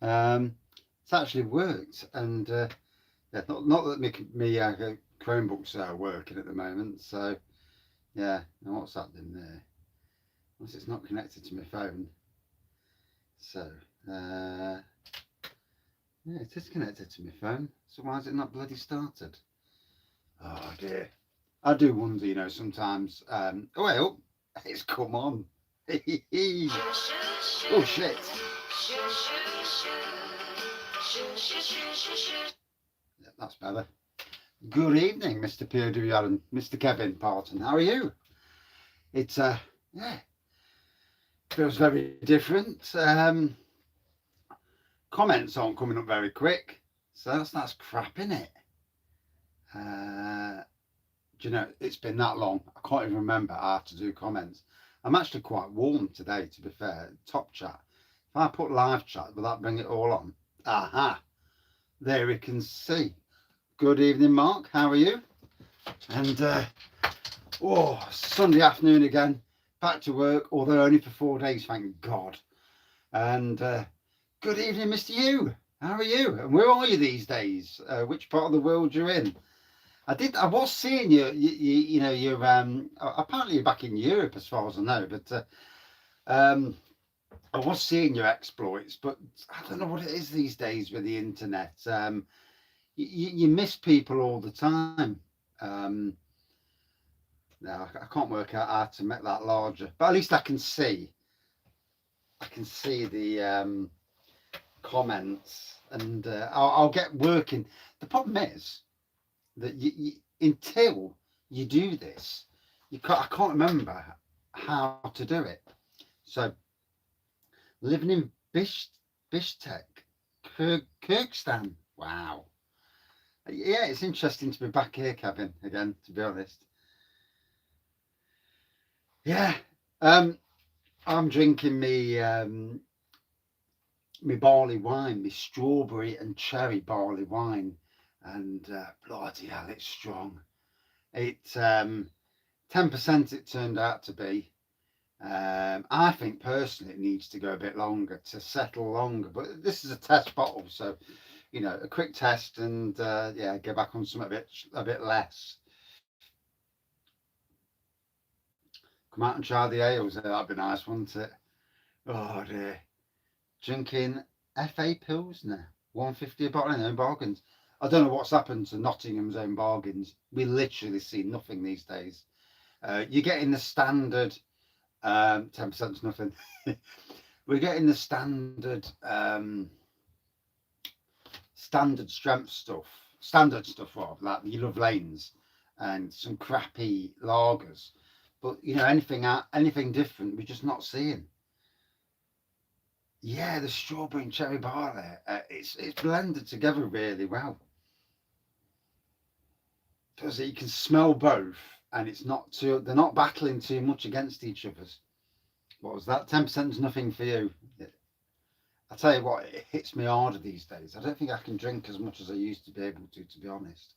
It's actually worked, and yeah, not that me Chromebooks are working at the moment. So yeah, now what's happening there? Unless it's not connected to my phone. So yeah, it is connected to my phone. So why is it not bloody started? Oh dear. I do wonder, sometimes. Oh well, it's come on. Oh shit. Yeah, that's better. Good evening, Mr. POW and Mr. Kevin Parton. How are you? It's yeah, feels very different. Comments aren't coming up very quick, so that's crap, isn't it? Do you know, it's been that long. I can't even remember how to do comments. I'm actually quite warm today, to be fair. Top chat. If I put live chat, will that bring it all on? Aha, there we can see. Good evening, Mark. How are you? And oh, Sunday afternoon again. Back to work, although only for 4 days, thank God. And good evening, Mr. U. How are you? And where are you these days? Which part of the world you're in? I was seeing you. You know, you're apparently you're back in Europe, as far as I know. But I was seeing your exploits, but I don't know what it is these days with the internet. You miss people all the time. No, I can't work out how to make that larger, but at least I can see. I can see the comments, and I'll get working. The problem is that until you do this, I can't remember how to do it. So living in Bishkek, Kyrgyzstan. Wow. Yeah, it's interesting to be back here, Kevin, again, to be honest. Yeah. I'm drinking me barley wine, me strawberry and cherry barley wine, and bloody hell, it's strong. It 10% it turned out to be. I think personally it needs to go a bit longer to settle longer, but this is a test bottle, so a quick test, and yeah, go back on some a bit less. Come out and try the ales. That'd be nice, wouldn't it? Oh dear. Drinking FA Pilsner, 150 a bottle in own bargains. I don't know what's happened to Nottingham's own bargains. We literally see nothing these days. You're getting the standard 10% is nothing. We're getting the standard strength stuff, standard stuff, like the Love Lanes and some crappy lagers. But anything different, we're just not seeing. Yeah, the strawberry and cherry barley, it's blended together really well. Because you can smell both, and they're not battling too much against each other's. What was that? 10% is nothing for you. I tell you what, it hits me harder these days. I don't think I can drink as much as I used to be able to be honest.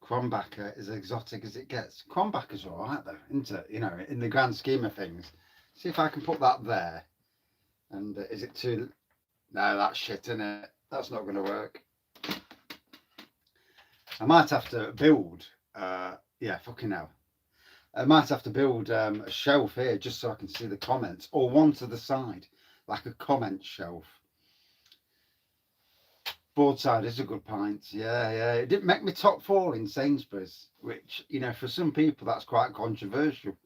Krombacher is exotic as it gets. Krombacher's all right though, isn't it? In the grand scheme of things. See if I can put that there. And is it too? No, that's shit, isn't it? That's not going to work. I might have to build. Yeah, fucking hell. I might have to build a shelf here just so I can see the comments, or one to the side, like a comment shelf. Broadside is a good pint. Yeah. It didn't make me top 4 in Sainsbury's, which, for some people that's quite controversial.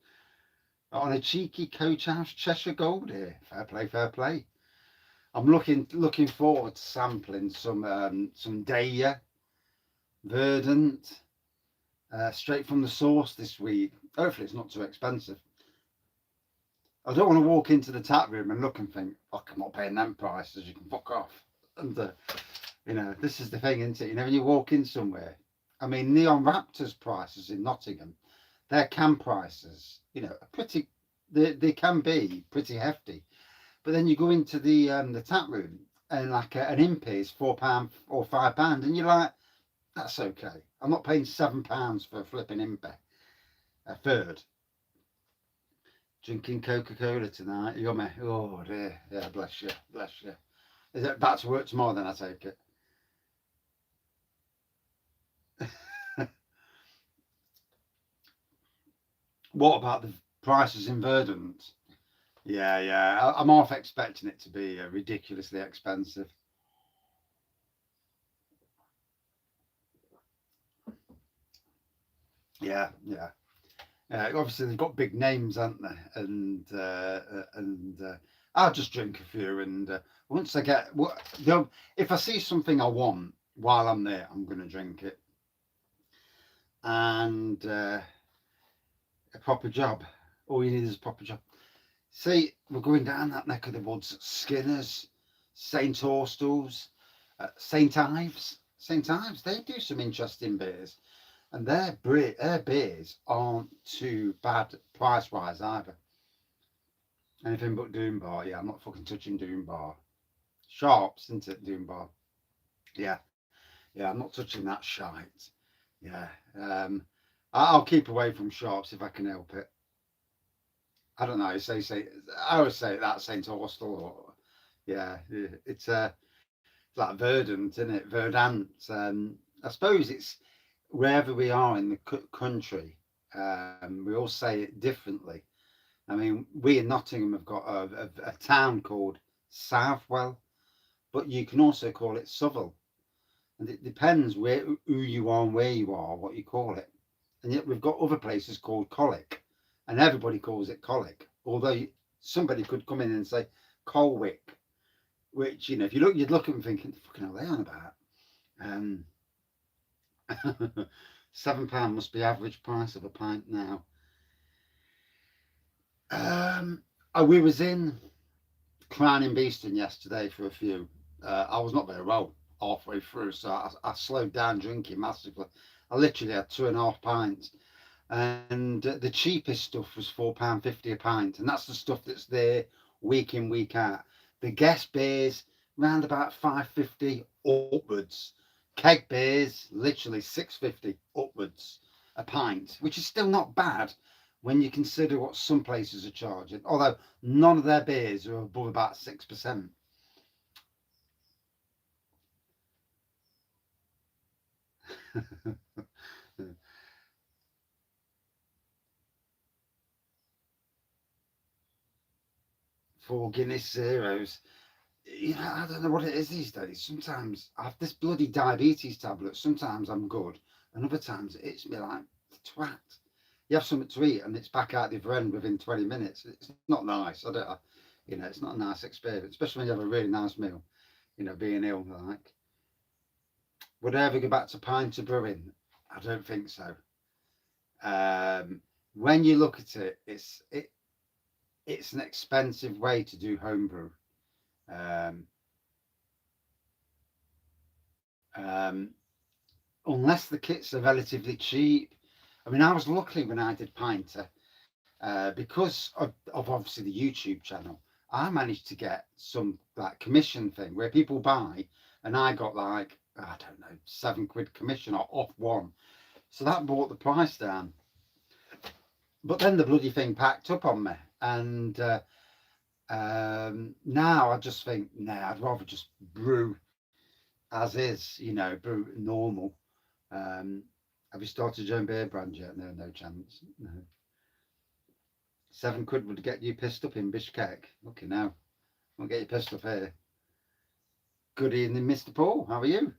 On a cheeky Coach House Cheshire Gold here. Fair play, fair play. I'm looking forward to sampling some Daya, Verdant, straight from the source this week. Hopefully it's not too expensive. I don't want to walk into the tap room and look and think, fuck, I'm not paying them prices, you can fuck off. And this is the thing, isn't it? When you walk in somewhere, I mean, Neon Raptors prices in Nottingham, their can prices, are pretty, they can be pretty hefty. But then you go into the tap room and like an impy is £4 or £5, and you're like, that's okay. I'm not paying £7 for a flipping impy, a third. Drinking Coca-Cola tonight. Yummy. Oh dear. Yeah, bless you. Bless you. Is it back to work tomorrow then, I take it? What about the prices in Verdant? Yeah, yeah. I'm half expecting it to be ridiculously expensive. Yeah, yeah. Obviously, they've got big names, haven't they? And I'll just drink a few. And once I get what, if I see something I want while I'm there, I'm going to drink it. And a proper job. All you need is a proper job. See, we're going down that neck of the woods. Skinner's, St Austell's, St Ives. St Ives, they do some interesting beers. And their beers aren't too bad price wise either. Anything but Doom Bar. Yeah, I'm not fucking touching Doom Bar. Sharps, isn't it, Doom Bar? Yeah, yeah, I'm not touching that shite. Yeah. I'll keep away from Sharps if I can help it. I don't know. Say, I always say that St Austell or yeah, it's like Verdant, isn't it? Verdant. I suppose it's wherever we are in the country, we all say it differently. I mean, we in Nottingham have got a town called Southwell, but you can also call it Southwell, and it depends who you are and where you are, what you call it. And yet we've got other places called Colic, and everybody calls it Colic. Although somebody could come in and say Colwick, which if you'd look at them thinking, fucking hell, they on about. Um, £7 must be average price of a pint now. We was in Crown and Beeston yesterday for a few. I was not very well halfway through, so I slowed down drinking massively. I literally had 2.5 pints, and the cheapest stuff was £4.50 a pint, and that's the stuff that's there week in week out. The guest beers round about £5.50 upwards. Keg beers literally £6.50 upwards a pint, which is still not bad when you consider what some places are charging. Although none of their beers are above about 6%. Four Guinness Zeros. I don't know what it is these days. Sometimes I have this bloody diabetes tablet. Sometimes I'm good, and other times it hits me like twat. You have something to eat, and it's back out the other end within 20 minutes. It's not nice. It's not a nice experience, especially when you have a really nice meal. Being ill, like. Would I ever go back to pint of brewing? I don't think so. When you look at it, it's an expensive way to do homebrew. Um, um, Unless the kits are relatively cheap. I mean, I was lucky when I did Pinter because of obviously the YouTube channel. I managed to get some like commission thing where people buy, and I got like I don't know £7 commission or off one, so that brought the price down. But then the bloody thing packed up on me, and now I just think, nah, I'd rather just brew as is, brew normal. Have you started your own beer brand yet? No, no chance. No. £7 would get you pissed up in Bishkek. Okay, now won't get you pissed up here. Good evening, Mr. Paul. How are you?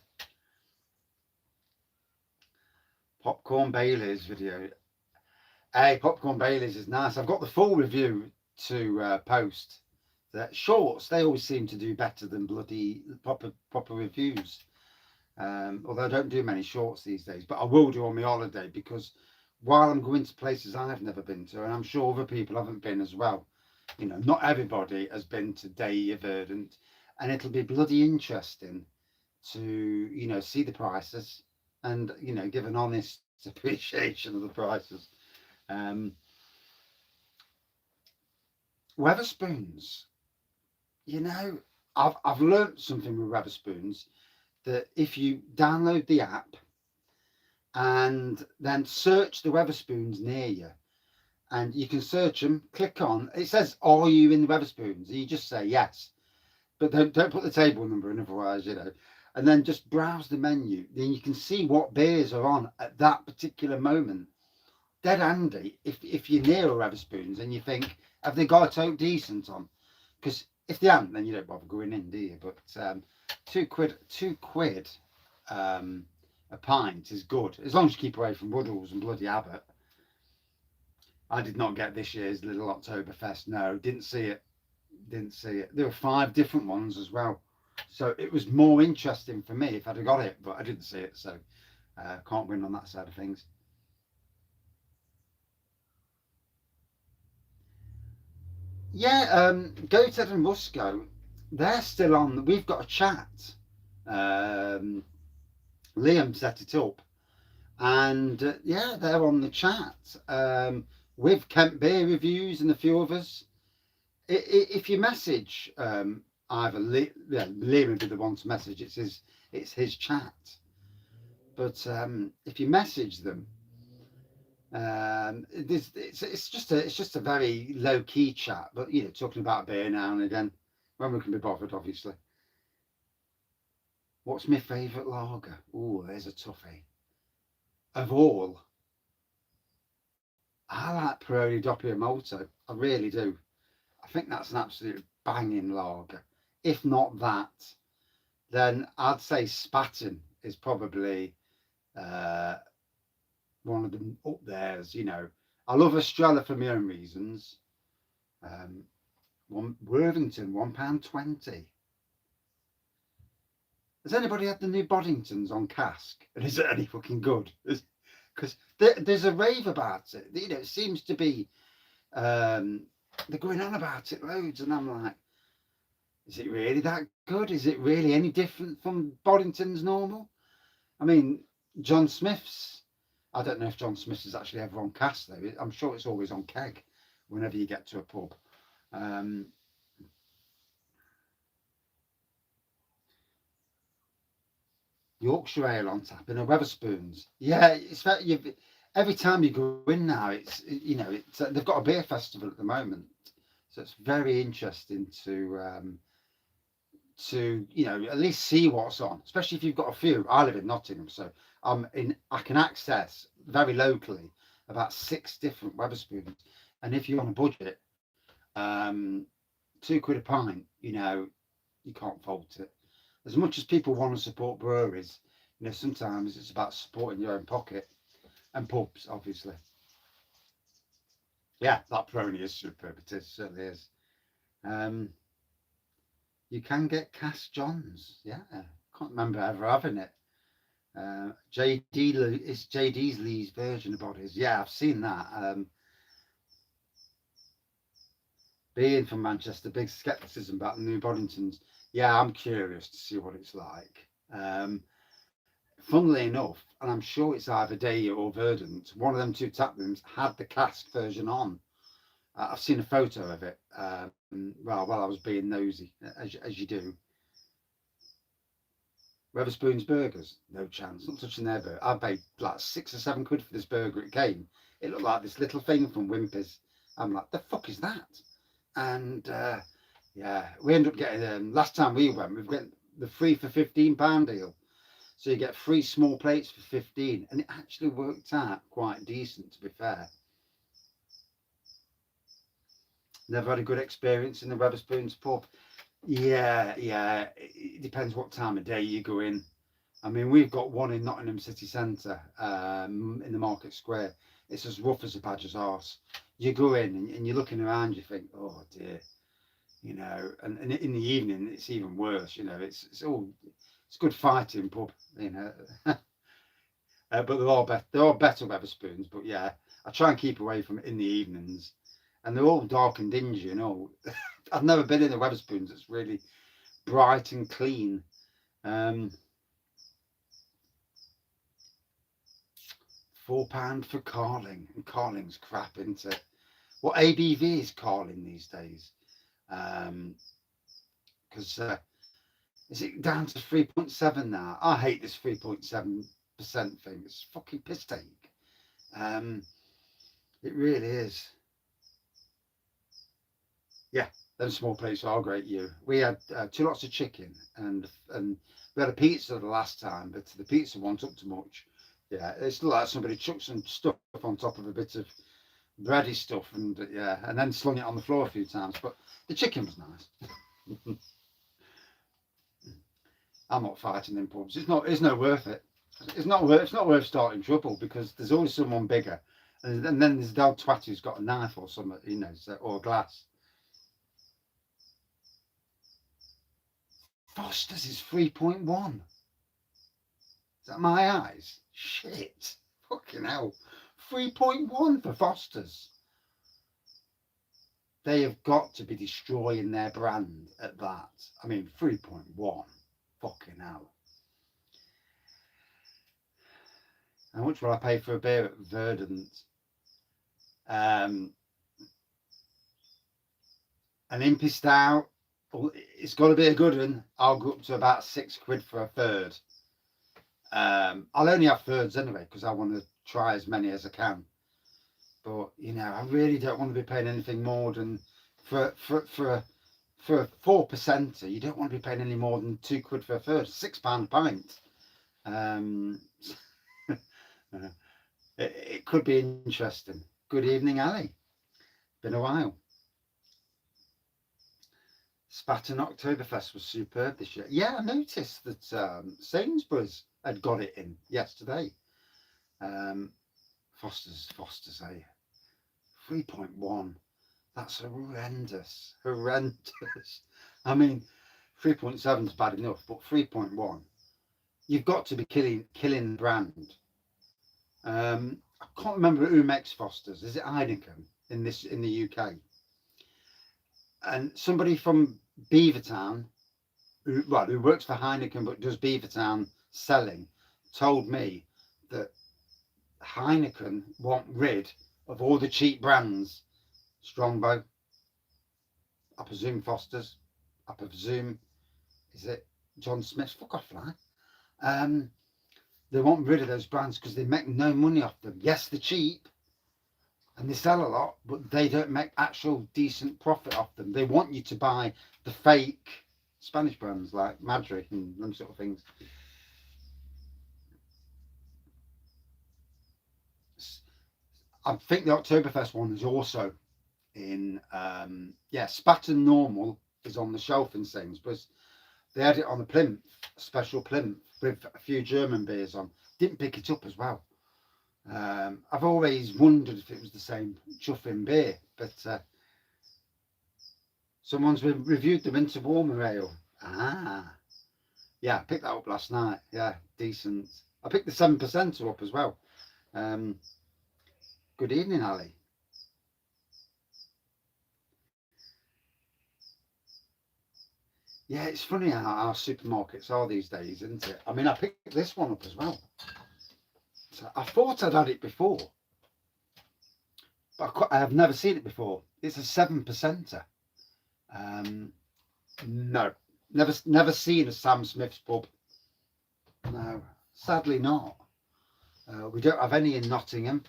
Popcorn Bailey's video. Hey, Popcorn Bailey's is nice. I've got the full review to post. The shorts, they always seem to do better than bloody proper reviews. Although I don't do many shorts these days, but I will do on my holiday because while I'm going to places I've never been to, and I'm sure other people haven't been as well, not everybody has been to Day of Verdant, and it'll be bloody interesting to, see the prices and, give an honest appreciation of the prices. Weatherspoons, I've learnt something with Weatherspoons that if you download the app and then search the Weatherspoons near you, and you can search them. Click on. It says, "Are you in the Wetherspoons?" And you just say yes, but don't put the table number in, otherwise, And then just browse the menu. Then you can see what beers are on at that particular moment. Dead handy if you're near a Wetherspoons and you think, have they got a Oak Decent on? Because if they haven't, then you don't bother going in, do you? But £2 a pint is good, as long as you keep away from Woodall's and bloody Abbott. I did not get this year's little Oktoberfest. No, didn't see it. Didn't see it. There were 5 different ones as well. So it was more interesting for me if I'd have got it, but I didn't see it. So can't win on that side of things. Yeah, Goathead and Rusco, they're still on. We've got a chat. Um, Liam set it up, and yeah, they're on the chat with Kent Beer Reviews and a few others. If you message either Liam would be the one to message. It's his chat. But if you message them, it's just a very low key chat. But talking about beer now and again when we can be bothered, obviously. What's my favourite lager? Oh, there's a toughie. Of all, I like Peroni Doppio Molto. I really do. I think that's an absolute banging lager. If not that, then I'd say Spaten is probably uh, one of them up there. I love Estrella for my own reasons. One Worthington, £1.20. Has anybody had the new Boddingtons on cask? And is it any fucking good? Because there's a rave about it. It seems to be they're going on about it loads, and I'm like, is it really that good? Is it really any different from Boddington's normal? I mean, John Smith's. I don't know if John Smith's is actually ever on cask though. I'm sure it's always on keg whenever you get to a pub. Yorkshire Ale on tap in a Wetherspoons. Yeah, it's that every time you go in now, it's they've got a beer festival at the moment, so it's very interesting to at least see what's on, especially if you've got a few. I live in Nottingham, so I can access very locally about 6 different Wetherspoons, and if you're on a budget, £2 a pint, you can't fault it. As much as people want to support breweries, sometimes it's about supporting your own pocket and pubs, obviously. Yeah, that Peroni is superb. It certainly is. You can get Cass Johns. Yeah, can't remember ever having it. JD is JD's Lee's version of bodies. Yeah, I've seen that. Being from Manchester, big scepticism about the new Boddingtons. Yeah, I'm curious to see what it's like. Funnily enough, and I'm sure it's either Day or Verdant, one of them 2 tap rooms had the cask version on. I've seen a photo of it. While I was being nosy, as you do. Wetherspoons burgers, no chance. Not touching their burger. I paid like £6 or £7 for this burger. It came. It looked like this little thing from Wimpy's. I'm like, the fuck is that? And yeah, we ended up getting. Last time we got the 3 for £15 deal. So you get 3 small plates for 15, and it actually worked out quite decent, to be fair. Never had a good experience in the Wetherspoons pub. Yeah, it depends what time of day you go in. I mean, we've got one in Nottingham city centre, in the Market Square. It's as rough as a badger's arse. You go in and you're looking around, you think, oh dear, and in the evening it's even worse. It's good fighting pub, but there are better Wetherspoons. But yeah, I try and keep away from it in the evenings, and they're all dark and dingy. I've never been in a Wetherspoons that's really bright and clean. £4 for Carling, and Carling's crap, isn't it? What ABV is Carling these days? Because is it down to 3.7 now? I hate this 3.7% thing. It's fucking piss take. It really is. Yeah, them small plates are great. You. We had 2 lots of chicken, and we had a pizza the last time, but the pizza one took too much. Yeah, it's like somebody chucked some stuff on top of a bit of bready stuff, and yeah, and then slung it on the floor a few times. But the chicken was nice. I'm not fighting in pubs. It's not. It's not worth it. It's not worth. It's not worth starting trouble because there's always someone bigger, and then there's the old twat who's got a knife or something, or a glass. Foster's is 3.1. Is that my eyes? Shit. Fucking hell. 3.1 for Foster's. They have got to be destroying their brand at that. I mean, 3.1. Fucking hell. How much will I pay for a beer at Verdant? Um, an Impy Stout. It's got to be a good one. I'll go up to about £6 for a third. I'll only have thirds anyway because I want to try as many as I can. But I really don't want to be paying anything more than for a 4%er. You don't want to be paying any more than £2 for a third. £6 a pint. It could be interesting. Good evening, Ali. Been a while. Spatten Oktoberfest was superb this year. Yeah, I noticed that Sainsbury's had got it in yesterday. Foster's, eh? 3.1. That's horrendous. Horrendous. I mean, 3.7 is bad enough, but 3.1, you've got to be killing the brand. I can't remember who makes Foster's. Is it Heineken in the UK? And somebody from Beavertown, who works for Heineken but does Beavertown selling, told me that Heineken want rid of all the cheap brands. Strongbow, I presume Foster's, I presume, is it John Smith's? Fuck off, fly. They want rid of those brands because they make no money off them. Yes, they're cheap and they sell a lot, but they don't make actual decent profit off them. They want you to buy the fake Spanish brands like Madrid and them sort of things. I think the Oktoberfest one is also in, Spatten Normal is on the shelf in Sainsbury's. They had it on a plinth, a special plinth with a few German beers on. Didn't pick it up as well. I've always wondered if it was the same chuffing beer, but someone's reviewed them into warmer ale. Yeah, I picked that up last night. Yeah, decent. I picked the 7%er up as well. Good evening, Ali. Yeah, it's funny how our supermarkets are these days, isn't it? I mean, I picked this one up as well. So I thought I'd had it before, but I have never seen it before. It's a 7%er. No, never seen a Sam Smith's pub. No, sadly not. We don't have any in Nottingham,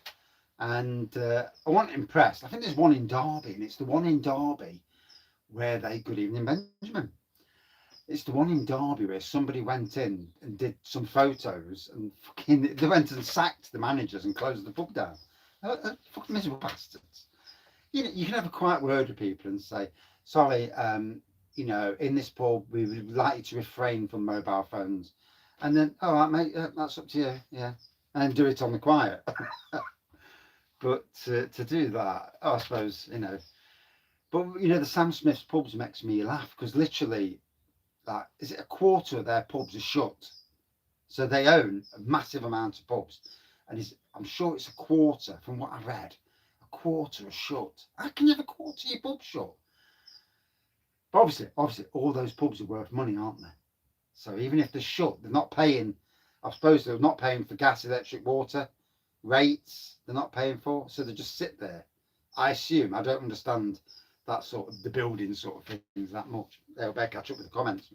and I wasn't impressed. I think there's one in Derby, and it's the one in Derby where they. Good evening, Benjamin. It's the one in Derby where somebody went in and did some photos, and they went and sacked the managers and closed the pub down. Fucking miserable bastards. You can have a quiet word with people and say, sorry, in this pub, we would like you to refrain from mobile phones. And then, all right, mate, that's up to you, yeah. And do it on the quiet. But to do that, I suppose, But, the Sam Smith's pubs makes me laugh because literally, is it a quarter of their pubs are shut? So they own a massive amount of pubs. And I'm sure it's a quarter, from what I read, a quarter are shut. How can you have a quarter of your pub shut? But obviously, all those pubs are worth money, aren't they? So even if they're shut, they're not paying. I suppose they're not paying for gas, electric, water rates. They're not paying for, so they just sit there. I assume. I don't understand that sort of the building sort of things that much. They'll better catch up with the comments.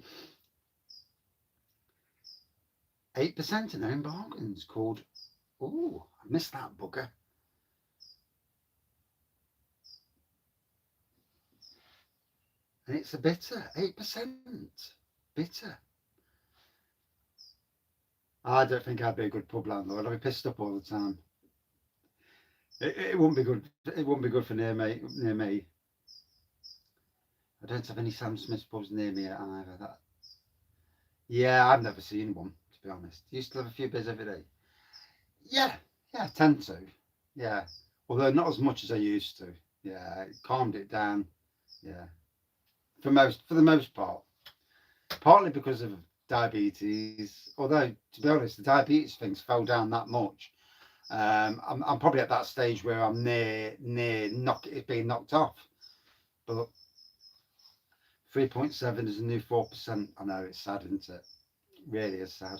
8% in own bargains called. Oh, I missed that bugger. and it's a bitter, 8% bitter. I don't think I'd be a good pub landlord. I'd be pissed up all the time. It wouldn't be good. It wouldn't be good for near me. Near me, I don't have any Sam Smith's pubs near me either. That yeah, I've never seen one to be honest. Used to have a few beers every day. Yeah, yeah, I tend to. Yeah, although not as much as I used to. Yeah, it calmed it down. Yeah, for the most part, partly because of diabetes. Although to be honest, the diabetes things fell down that much. I'm probably at that stage where I'm near it being knocked off. But 3.7 is a new 4%. I know it's sad, isn't it? Really is sad.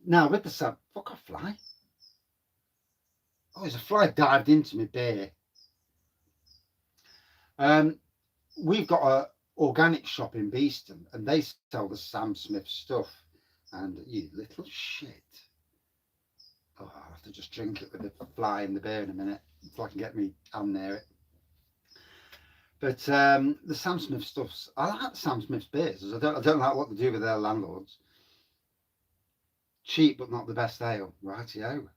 Now with the sub, fuck a fly. Oh, there's a fly dived into my beer. Um, we've got a organic shop in Beeston, and they sell the Sam Smith stuff. And you little shit. Oh, I'll have to just drink it with the fly in the beer in a minute so I can get me hand near it. But the Sam Smith stuffs, I like Sam Smith's beers. I don't like what they do with their landlords. Cheap but not the best ale. Rightio.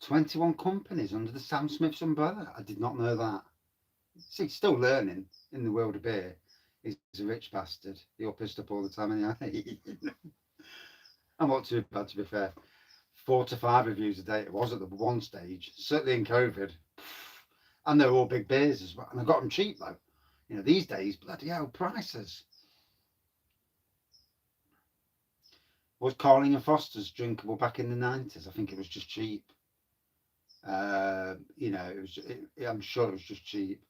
21 companies under the Sam Smith's umbrella. I did not know that. See, still learning in the world of beer. He's a rich bastard. You're pissed up all the time, anyway. I'm not too bad, to be fair. 4 to 5 reviews a day it was at the one stage, certainly in COVID. And they're all big beers as well. And I got them cheap, though. You know, these days, bloody hell, prices. Was Carling and Foster's drinkable back in the 90s? I think it was just cheap. You know, I'm sure it was just cheap.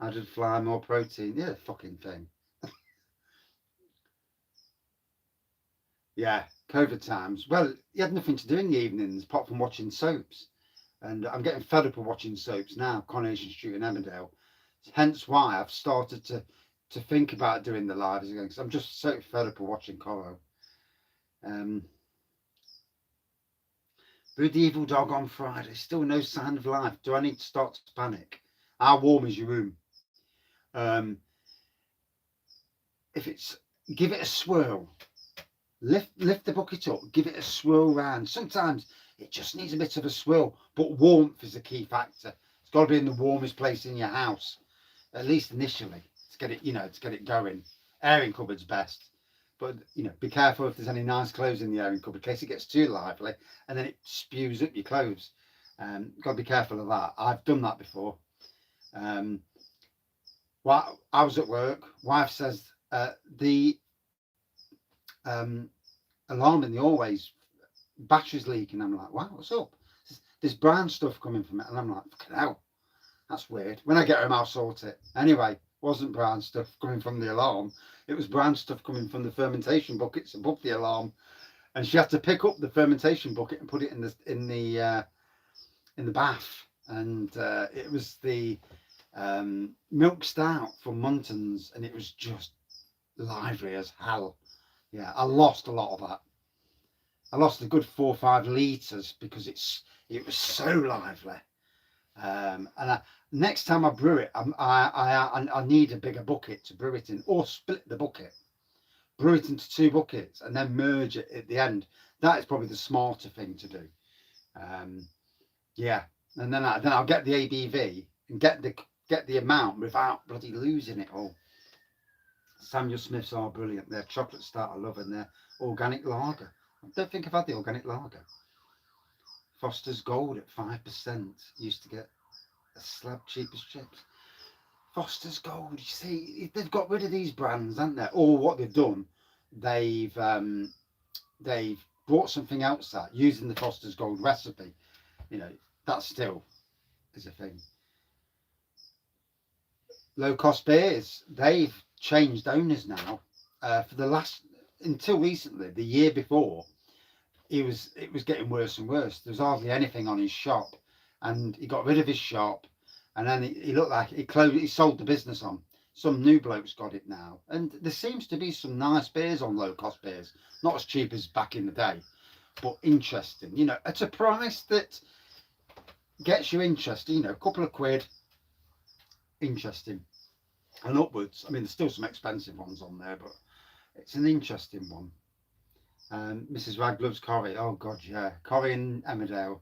Added fly, more protein. Yeah, fucking thing. Yeah, COVID times. Well, you had nothing to do in the evenings apart from watching soaps. And I'm getting fed up of watching soaps now, Coronation Street and Emmerdale. Hence why I've started to think about doing the lives again, because I'm just so fed up of watching Coro. Brewed the evil dog on Friday. Still no sign of life. Do I need to start to panic? How warm is your room? If it's, give it a swirl. Lift the bucket up. Give it a swirl round. Sometimes it just needs a bit of a swirl, but warmth is a key factor. It's got to be in the warmest place in your house, at least initially, to get it, to get it going. Airing cupboard's best. But, be careful if there's any nice clothes in the airing cupboard, in case it gets too lively and then it spews up your clothes. Got to be careful of that. I've done that before. Well, I was at work. Wife says the alarm in the always battery's leaking. I'm like, wow, what's up? There's brown stuff coming from it. And I'm like, fucking hell, that's weird. When I get home, I'll sort it. Anyway, wasn't brown stuff coming from the alarm. It was brown stuff coming from the fermentation buckets above the alarm, and she had to pick up the fermentation bucket and put it in the bath. And it was the milk stout from Muntons, and it was just lively as hell. Yeah, I lost a lot of that. I lost a good 4 or 5 litres because it was so lively. Next time I brew it, I need a bigger bucket to brew it in, or split the bucket, brew it into 2 buckets, and then merge it at the end. That is probably the smarter thing to do. Yeah, and then I'll get the ABV and get the amount without bloody losing it all. Samuel Smiths are brilliant. Their chocolate stout I love, and their organic lager. I don't think I've had the organic lager. Foster's Gold at 5%. Used to get a slab cheap as chips. Foster's Gold. You see, they've got rid of these brands, haven't they? Or what they've done, they've brought something else out using the Foster's Gold recipe. That still is a thing. Low cost beers. They've changed owners now. For the last, until recently, the year before, it was getting worse and worse. There was hardly anything on his shop, and he got rid of his shop, and then he looked like he sold the business on. Some new bloke's got it now, and there seems to be some nice beers on low cost beers, not as cheap as back in the day, but interesting. At a price that gets you interested, you know, a couple of quid, interesting, and upwards. I mean, there's still some expensive ones on there, but it's an interesting one. Mrs. Rag loves Corrie. Oh God, yeah, Corrie and Emmerdale.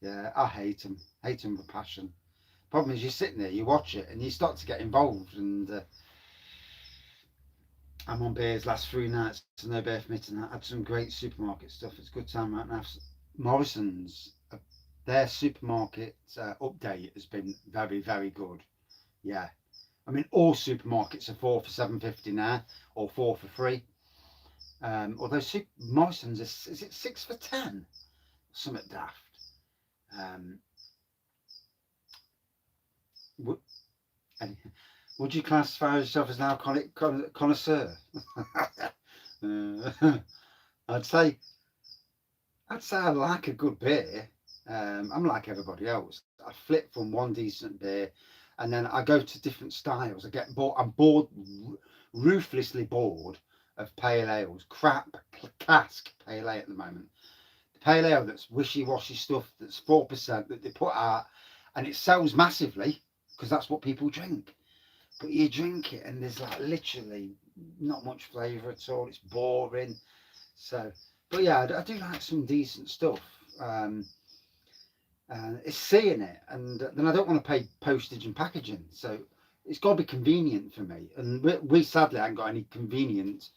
Yeah, I hate them with passion. Problem is, you're sitting there, you watch it, and you start to get involved. And I'm on beers last 3 nights, so no beer for me tonight. I had some great supermarket stuff. It's a good time right now. Morrison's, their supermarket update has been very, very good. Yeah, I mean, all supermarkets are 4 for 7.50 now, or 4 for 3. Although Morrison's is it 6 for 10? Something daft. Um, would, would you classify yourself as an alcoholic connoisseur? uh, I'd say I like a good beer. I'm like everybody else. I flip from one decent beer, and then I go to different styles. I get bored. I'm bored, ruthlessly bored of pale ales. Crap cask pale ale at the moment. The pale ale that's wishy-washy stuff that's 4% that they put out, and it sells massively because that's what people drink. But you drink it, and there's like literally not much flavour at all. It's boring. So, but yeah, I do like some decent stuff. It's seeing it, and then I don't want to pay postage and packaging. So it's got to be convenient for me. And we sadly haven't got any convenient,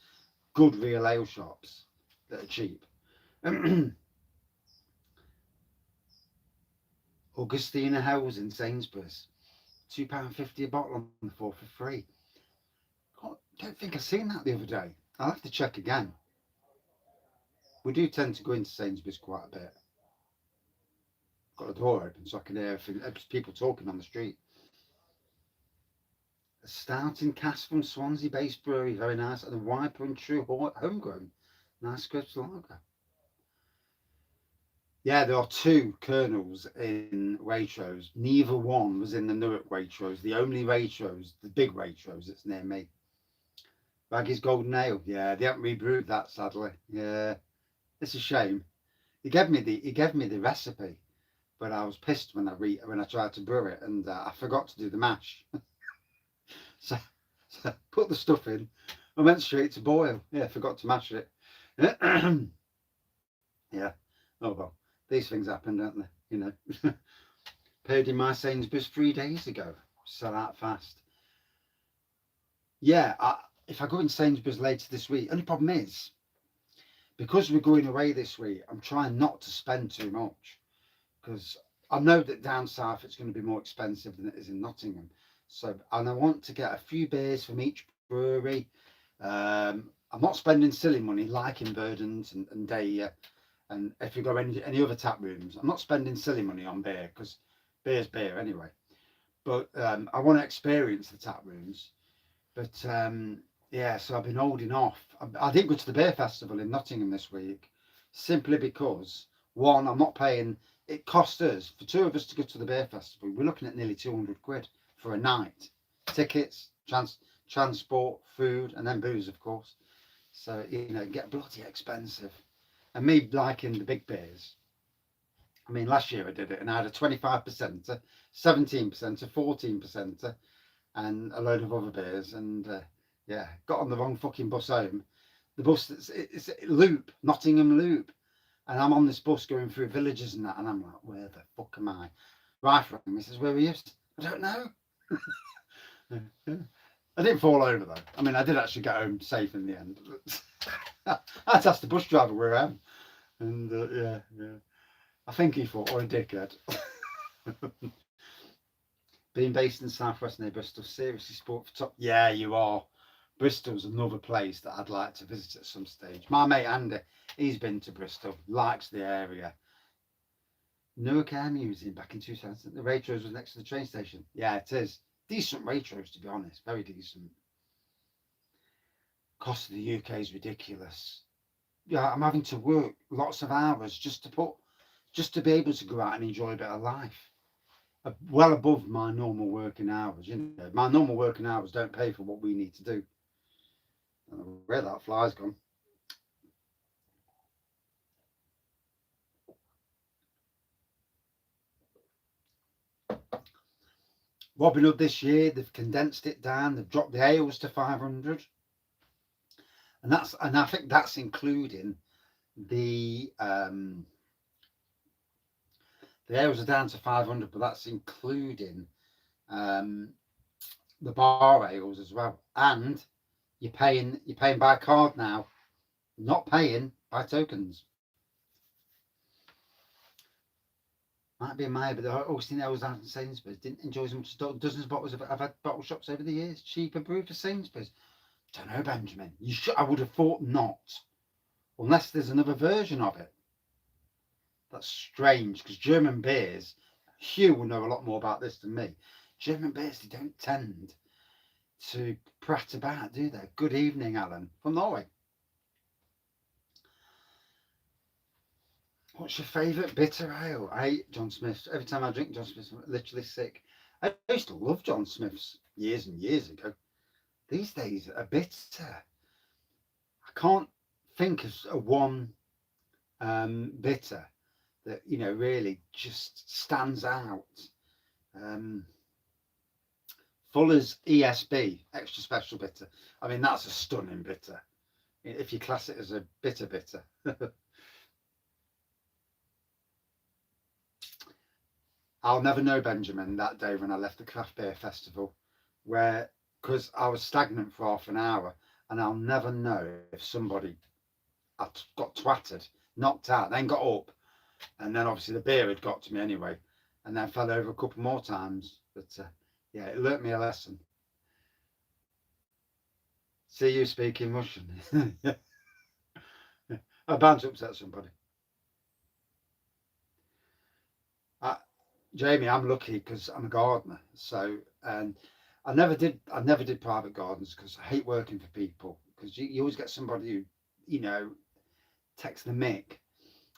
good real ale shops that are cheap. Augustina House in Sainsbury's, £2.50 a bottle on the 4 for 3. I don't think I've seen that the other day. I'll have to check again. We do tend to go into Sainsbury's quite a bit. Got the door open so I can hear people talking on the street. A stout in cask from Swansea based brewery, very nice, and a Wiper and True homegrown. Nice crisp lager. Yeah, there are 2 kernels in Waitrose. Neither one was in the Newark Waitrose. The only Waitrose, the big Waitrose that's near me. Wraggy's Golden Ale. Yeah, they haven't rebrewed that, sadly. Yeah, it's a shame. He gave me the recipe, but I was pissed when I tried to brew it, and I forgot to do the mash. so, so put the stuff in. I went straight to boil. Yeah, forgot to mash it. Yeah. Oh well, these things happen, don't they? You know. Paid in my Sainsbury's 3 days ago. Sell out fast. Yeah, if I go in Sainsbury's later this week, only problem is because we're going away this week, I'm trying not to spend too much because I know that down south it's going to be more expensive than it is in Nottingham. So, and I want to get a few beers from each brewery. I'm not spending silly money like in Verdon's and Daya. And if you go any other tap rooms, I'm not spending silly money on beer because beer's beer anyway. But I want to experience the tap rooms. But yeah, so I've been holding off. I didn't go to the beer festival in Nottingham this week simply because one, I'm not paying. It cost us for 2 of us to go to the beer festival. We're looking at nearly 200 quid for a night, tickets, transport, food, and then booze, of course. So you know, get bloody expensive. And me liking the big beers. I mean, last year I did it, and I had a 25%, 17%, 14%, and a load of other beers. And yeah, got on the wrong fucking bus home. The bus it's Loop, Nottingham Loop, and I'm on this bus going through villages and that, and I'm like, where the fuck am I? Right, this is where we used. I don't know. I didn't fall over though. I mean, I did actually get home safe in the end. I had to ask the bus driver where I am, and yeah. I think he thought, what a dickhead. Being based in southwest near Bristol, seriously sport for top. Yeah, you are. Bristol's another place that I'd like to visit at some stage. My mate Andy, he's been to Bristol, likes the area. Newark Air Museum back in 2000. The Waitrose was next to the train station. Yeah, it is. Decent Waitrose, to be honest. Very decent. Cost of the UK is ridiculous. Yeah, I'm having to work lots of hours just to be able to go out and enjoy a bit of life. Well above my normal working hours. You know, my normal working hours don't pay for what we need to do. I don't know where that fly's gone. Robin Hood this year, they've condensed it down. They've dropped the ales to 500, and I think that's including the ales are down to 500, but that's including um, the bar ales as well. And you're paying by card now, not paying by tokens. Might be my, but the Austin ales out in Sainsbury's didn't enjoy as much as dozens of bottles. I've had bottle shops over the years, cheaper brew for Sainsbury's. Don't know, Benjamin. I would have thought not, unless there's another version of it. That's strange because German beers. Hugh will know a lot more about this than me. German beers, they don't tend to prat about, do they? Good evening, Alan from Norway. What's your favourite bitter ale? I hate John Smith's. Every time I drink John Smith's, I'm literally sick. I used to love John Smith's years and years ago. These days are bitter. I can't think of one bitter that really just stands out. Fuller's ESB, extra special bitter. I mean, that's a stunning bitter. If you class it as a bitter. I'll never know, Benjamin, that day when I left the craft beer festival, because I was stagnant for half an hour, and I'll never know if somebody got twatted, knocked out, then got up, and then obviously the beer had got to me anyway, and then fell over a couple more times. But yeah, it learnt me a lesson. See you speaking Russian. I'm bound to upset somebody. Jamie, I'm lucky because I'm a gardener. So, and I never did private gardens because I hate working for people because you always get somebody who, takes the mick.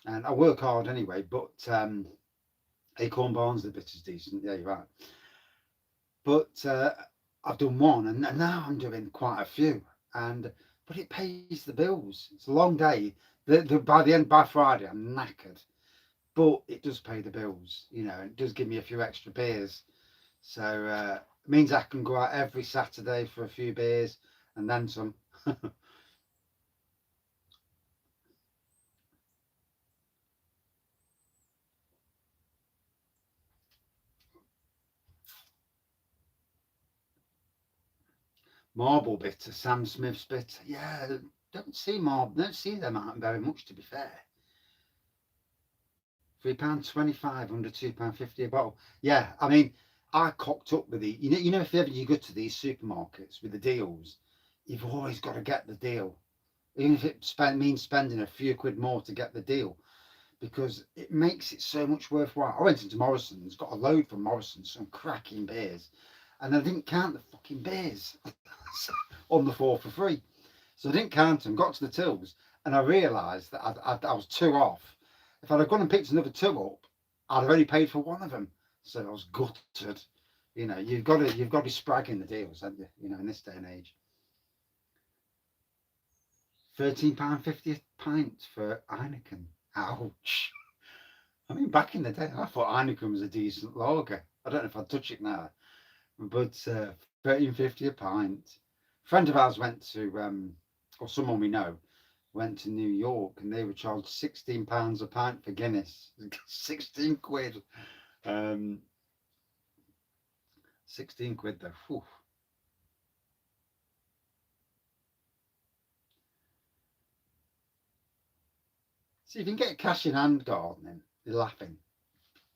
And I work hard anyway, but Acorn Barnes, the bitter's decent. Yeah, you're right. But I've done one, and now I'm doing quite a few. But it pays the bills. It's a long day. By Friday, I'm knackered. But it does pay the bills, it does give me a few extra beers. So it means I can go out every Saturday for a few beers and then some. Marble bitter, Sam Smith's bitter. Yeah, don't see them out very much, to be fair. £3.25 under £2.50 a bottle. Yeah, I mean, I cocked up with the. If ever you go to these supermarkets with the deals, you've always got to get the deal, even if it means spending a few quid more to get the deal, because it makes it so much worthwhile. I went into Morrison's, got a load from Morrison's, some cracking beers, and I didn't count the fucking beers on the floor for free. So I didn't count them, got to the tills, and I realised that I was two off. If I'd have gone and picked another two up, I'd have only paid for one of them. So I was gutted. You've got to be spragging the deals, haven't you? In this day and age. £13.50 a pint for Heineken. Ouch. I mean, back in the day, I thought Heineken was a decent lager. I don't know if I'd touch it now, but £13.50 a pint. A friend of ours went to, or someone we know, went to New York and they were charged £16 a pint for Guinness. 16 quid. 16 quid though. Whew. See, if you can get cash in hand gardening, you're laughing.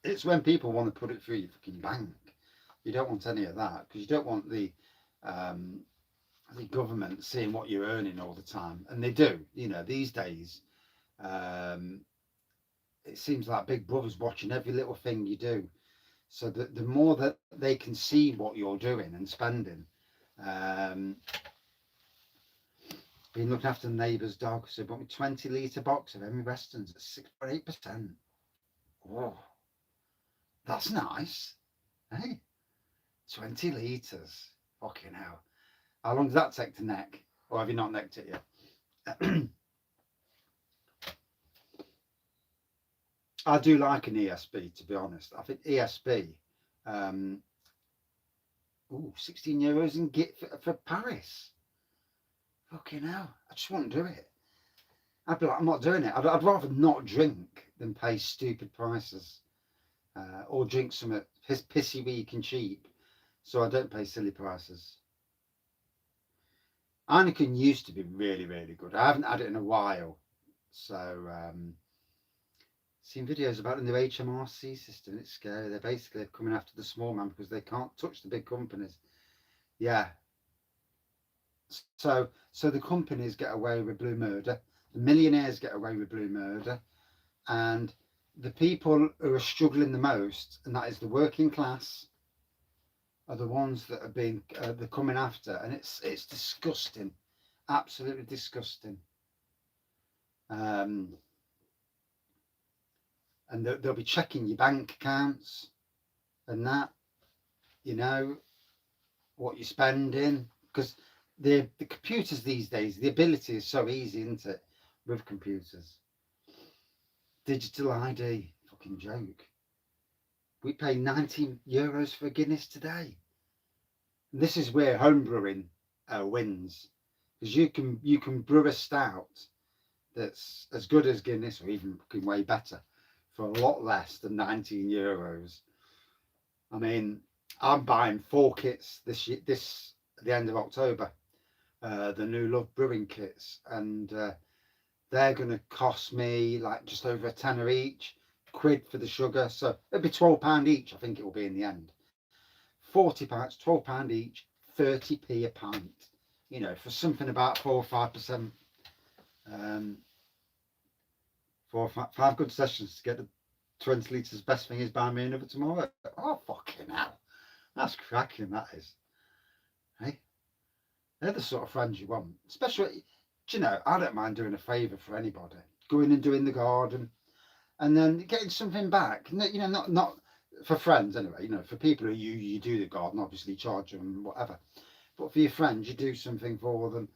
It's when people want to put it through your fucking bank. You don't want any of that because you don't want the government seeing what you're earning all the time, and they do. These days, it seems like Big Brother's watching every little thing you do. So the more that they can see what you're doing and spending. Been looking after the neighbour's dog, so bought me 20-litre box of Emmy Weston's at 6.8%. Oh, that's nice. Hey, 20 litres. Fucking hell. How long does that take to neck? Or have you not necked it yet? I do like an ESB, to be honest. I think ESB, Ooh, €16 in git for Paris. Fucking hell. I just wouldn't do it. I'd be like, I'm not doing it. I'd rather not drink than pay stupid prices, or drink something pissy weak and cheap, so I don't pay silly prices. Heineken used to be really, really good. I haven't had it in a while, so seen videos about the new HMRC system. It's scary. They're basically coming after the small man because they can't touch the big companies. Yeah. So the companies get away with blue murder. The millionaires get away with blue murder, and the people who are struggling the most, and that is the working class, are the ones that are being they're coming after, and it's disgusting, absolutely disgusting. Um, and they'll be checking your bank accounts and that, you know, what you're spending, because the computers these days, the ability is so easy, isn't it? With computers, digital ID, fucking joke. We pay €19 for a Guinness today. And this is where homebrewing wins, because you can brew a stout that's as good as Guinness, or even fucking way better, for a lot less than €19. I mean, I'm buying 4 kits this at the end of October, the new Love Brewing kits, and they're going to cost me like just over a tenner each, quid for the sugar, so it'll be £12 each. I think it will be in the end. 40 pints, £12 each, 30p a pint. You know, for something about 4 or 5%. 4 or 5 good sessions to get the 20 litres. Best thing is buy me another tomorrow. Oh, fucking hell. That's cracking, that is. Hey, they're the sort of friends you want. Especially, do you know, I don't mind doing a favour for anybody. Going and doing the garden and then getting something back. You know, not for friends anyway, you know, for people who you do the garden, obviously charge them whatever. But for your friends, you do something for them.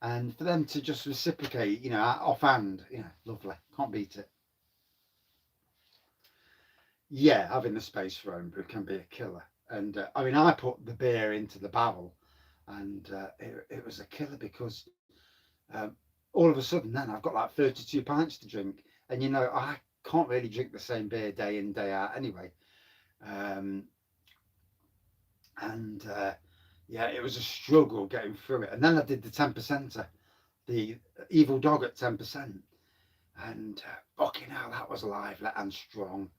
And for them to just reciprocate, you know, offhand, you know, lovely. Can't beat it. Yeah, having the space for homebrew can be a killer. And I mean, I put the beer into the barrel, and it was a killer because um, all of a sudden, then I've got like 32 pints to drink, and you know, I can't really drink the same beer day in day out anyway. Um, and yeah, it was a struggle getting through it. And then I did the 10%, the evil dog at 10%, and fucking hell, that was lively and strong,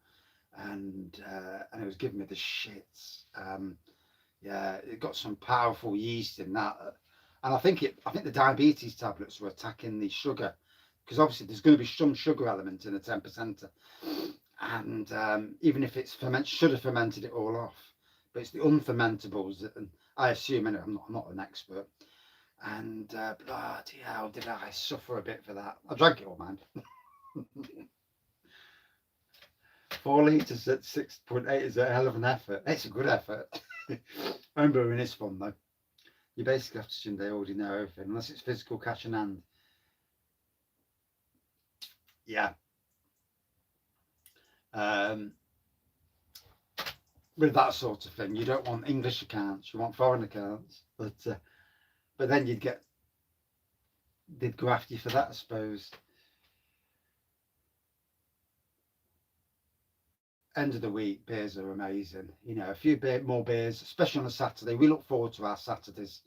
and it was giving me the shits. Yeah, it got some powerful yeast in that, and I think the diabetes tablets were attacking the sugar, because obviously there's going to be some sugar element in a 10%, and even if it's should have fermented it all off, but it's the unfermentables that, and I assume anyway, I'm not an expert, and bloody hell, did I suffer a bit for that. I drank it all, man. 4 litres at 6.8 is a hell of an effort. It's a good effort. Homebrewing is fun though. You basically have to assume they already know everything, unless it's physical cash in hand. Yeah. Um, with that sort of thing, you don't want English accounts, you want foreign accounts. But then they'd go after you for that, I suppose. End of the week, beers are amazing. You know, a few more beers, especially on a Saturday. We look forward to our Saturdays,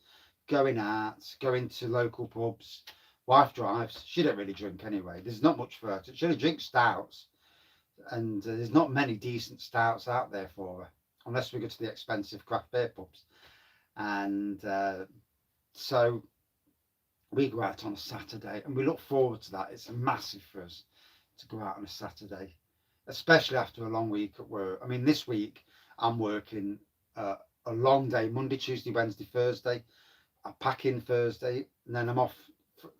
going out, going to local pubs. Wife drives. She don't really drink anyway. There's not much for her. She only drinks stouts, and there's not many decent stouts out there for her, unless we go to the expensive craft beer pubs. And so we go out on a Saturday, and we look forward to that. It's massive for us to go out on a Saturday, especially after a long week at work. I mean, this week I'm working a long day, Monday, Tuesday, Wednesday, Thursday. I pack in Thursday, and then I'm off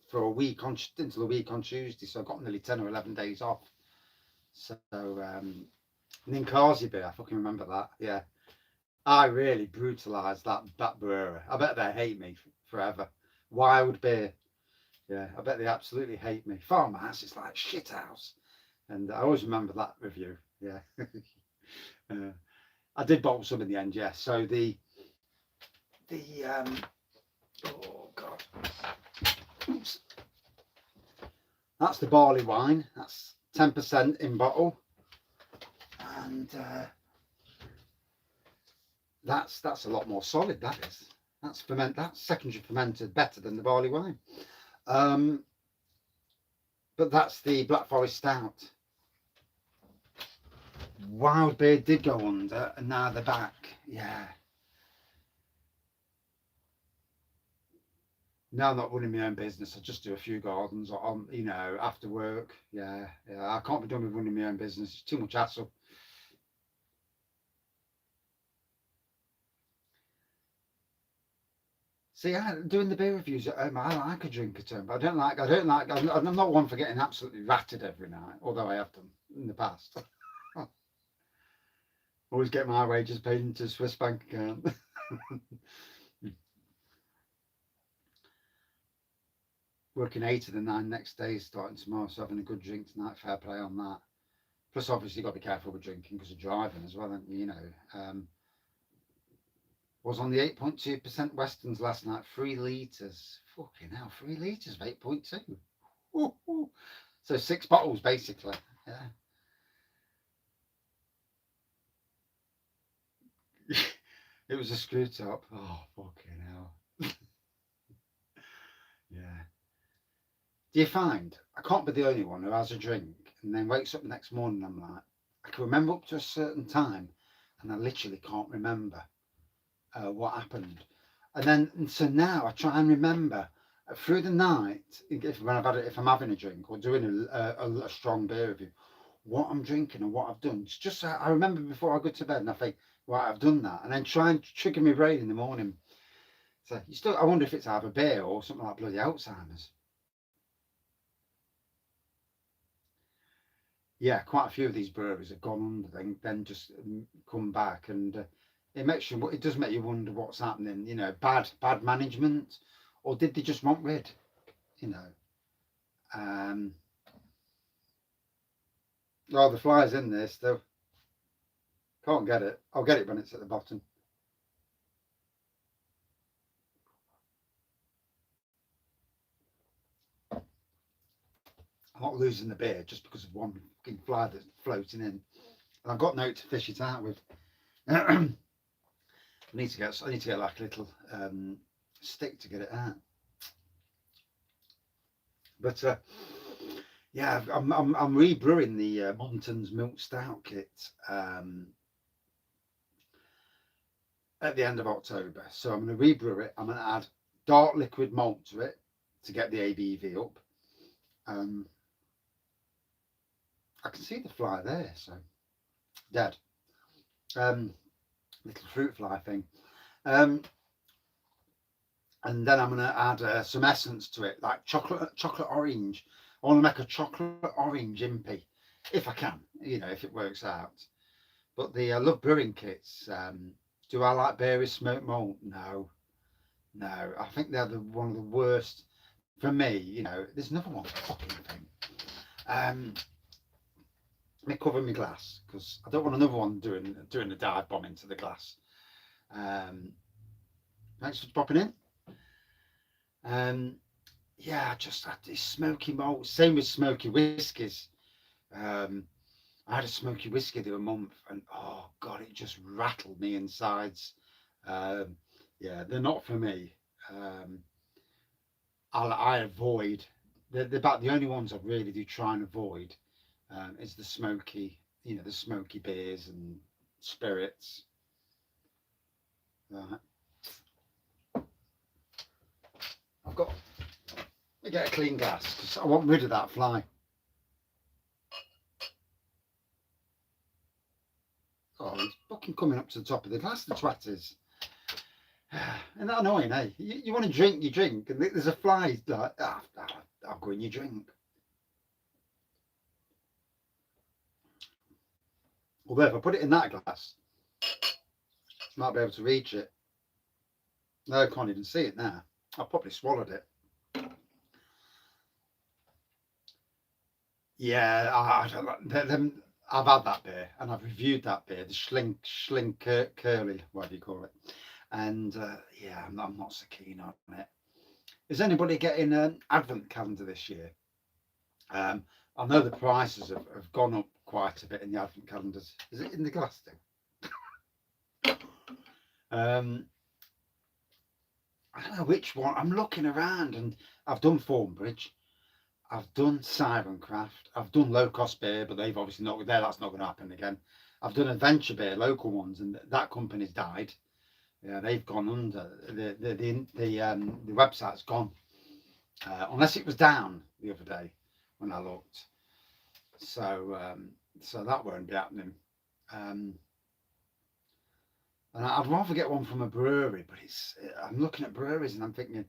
for a week until a week on Tuesday. So I've got nearly 10 or 11 days off. So, Ninkasi beer, I fucking remember that. Yeah, I really brutalised that brewer. I bet they hate me forever. Wild beer. Yeah, I bet they absolutely hate me. Farmhouse, it's like shit house. And I always remember that review. Yeah. I did bottle some in the end, yeah. So the oh god, oops, that's the barley wine. That's 10% in bottle, and that's a lot more solid. That is. That's secondary fermented better than the barley wine. But that's the Black Forest Stout. Wild Beard did go under, and now they're back. Yeah. Now I'm not running my own business. I just do a few gardens on, you know, after work. Yeah, yeah. I can't be done with running my own business. It's too much hassle. See, doing the beer reviews at home, I like a drink at home, but I'm not one for getting absolutely ratted every night, although I have done in the past. Always get my wages paid into a Swiss bank account. Working 8 of the 9 next days starting tomorrow, so having a good drink tonight, fair play on that. Plus, obviously, you've got to be careful with drinking because of driving as well, you know. Was on the 8.2% Westerns last night, 3 litres. Fucking hell, 3 litres of 8.2. So 6 bottles, basically. Yeah. It was a screw top. Oh, fucking hell. Yeah. Do you find I can't be the only one who has a drink and then wakes up the next morning and I'm like, I can remember up to a certain time and I literally can't remember what happened. And then, so now I try and remember through the night, if I'm having a drink or doing a strong beer review, what I'm drinking and what I've done. It's just so I remember before I go to bed and I think, right, I've done that. And then try and trigger my brain in the morning. So I wonder if it's either beer or something like bloody Alzheimer's. Yeah, quite a few of these breweries have gone under, then just come back, and it does make you wonder what's happening. You know, bad management, or did they just want rid? You know, oh, the fly's in there still. Can't get it. I'll get it when it's at the bottom. I'm not losing the beer just because of one fucking fly that's floating in, and I've got no to fish it out with. I need to get like a little stick to get it out. But yeah, I'm rebrewing the Monton's Milk Stout kit at the end of October. So I'm going to rebrew it. I'm going to add dark liquid malt to it to get the ABV up. I can see the fly there, so dead. Little fruit fly thing. And then I'm going to add some essence to it, like chocolate orange. I want to make a chocolate orange impy, if I can, you know, if it works out. But I love brewing kits. Do I like berry smoked malt? No. I think they're one of the worst for me. You know, there's another one fucking thing. Let me cover my glass because I don't want another one doing a dive bomb into the glass. Thanks for popping in. Yeah, just had this smoky malt. Same with smoky whiskies. I had a smoky whiskey the other month, and oh god, it just rattled me insides. Yeah, they're not for me. I avoid. They're about the only ones I really do try and avoid. Is the smoky, you know, the smoky beers and spirits. Right. I've got to get a clean glass because I want rid of that fly. Oh, he's fucking coming up to the top of the glass, the twat is. Isn't that annoying, eh? You want to drink, you drink, and there's a fly like, I'll go in your drink. Although if I put it in that glass, I might be able to reach it. No, I can't even see it now. I probably swallowed it. Yeah, I don't like them. I've had that beer and I've reviewed that beer, the Schlink Curly, what do you call it? And yeah, I'm not so keen on it. Is anybody getting an advent calendar this year? Um, I know the prices have gone up quite a bit in the advent calendars. Is it in the glass thing? I don't know which one. I'm looking around, and I've done Thornbridge, I've done Sirencraft, I've done Low Cost Beer, but they've obviously not there. That's not going to happen again. I've done Adventure Beer, local ones, and that company's died. Yeah, they've gone under. The website's gone, unless it was down the other day when I looked. So that won't be happening. Um, and I'd rather get one from a brewery, but I'm looking at breweries and I'm thinking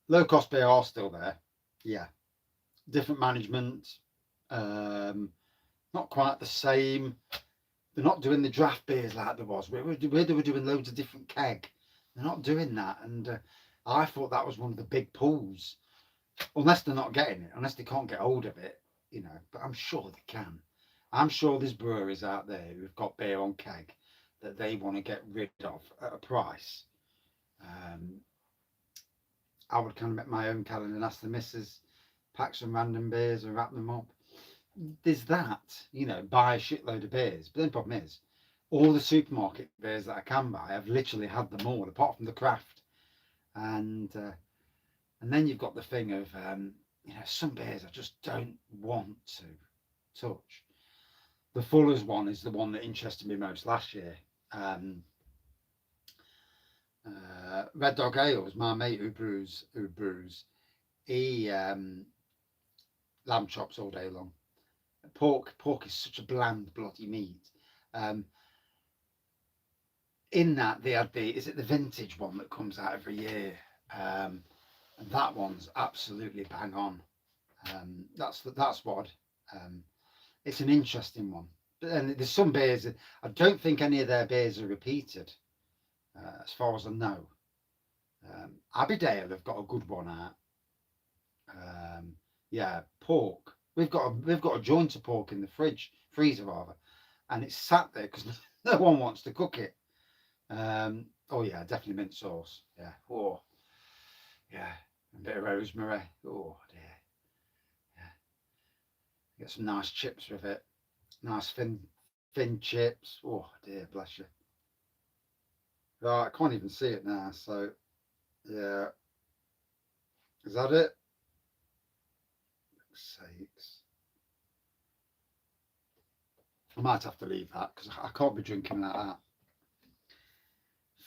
low cost beer are still there. Yeah, different management, um, not quite the same. They're not doing the draft beers like there was. Where they were doing loads of different keg. They're not doing that, and I thought that was one of the big pulls. Unless they're not getting it, unless they can't get hold of it, you know. But I'm sure they can. I'm sure there's breweries out there who've got beer on keg that they want to get rid of at a price. Um, I would kind of make my own calendar and ask the missus, pack some random beers and wrap them up. There's that, you know, buy a shitload of beers. But then the problem is, all the supermarket beers that I can buy, I've literally had them all, apart from the craft. And then you've got the thing of, you know, some beers I just don't want to touch. The Fuller's one is the one that interested me most last year. Um, Red Dog Ales, my mate who brews, he lamb chops all day long. Pork is such a bland bloody meat. Um, in that they had is it the vintage one that comes out every year, and that one's absolutely bang on. That's what. Um, it's an interesting one. And there's some beers that I don't think any of their beers are repeated, as far as I know. Abbeydale have got a good one out. Yeah, pork. We've got a joint of pork in the freezer rather, and it's sat there because no one wants to cook it. Oh yeah, definitely mint sauce. Yeah. Oh yeah, a bit of rosemary. Oh dear. Yeah. Get some nice chips with it. Nice thin chips. Oh dear, bless you. Right, I can't even see it now. So yeah, is that it? Sakes. I might have to leave that because I can't be drinking like that.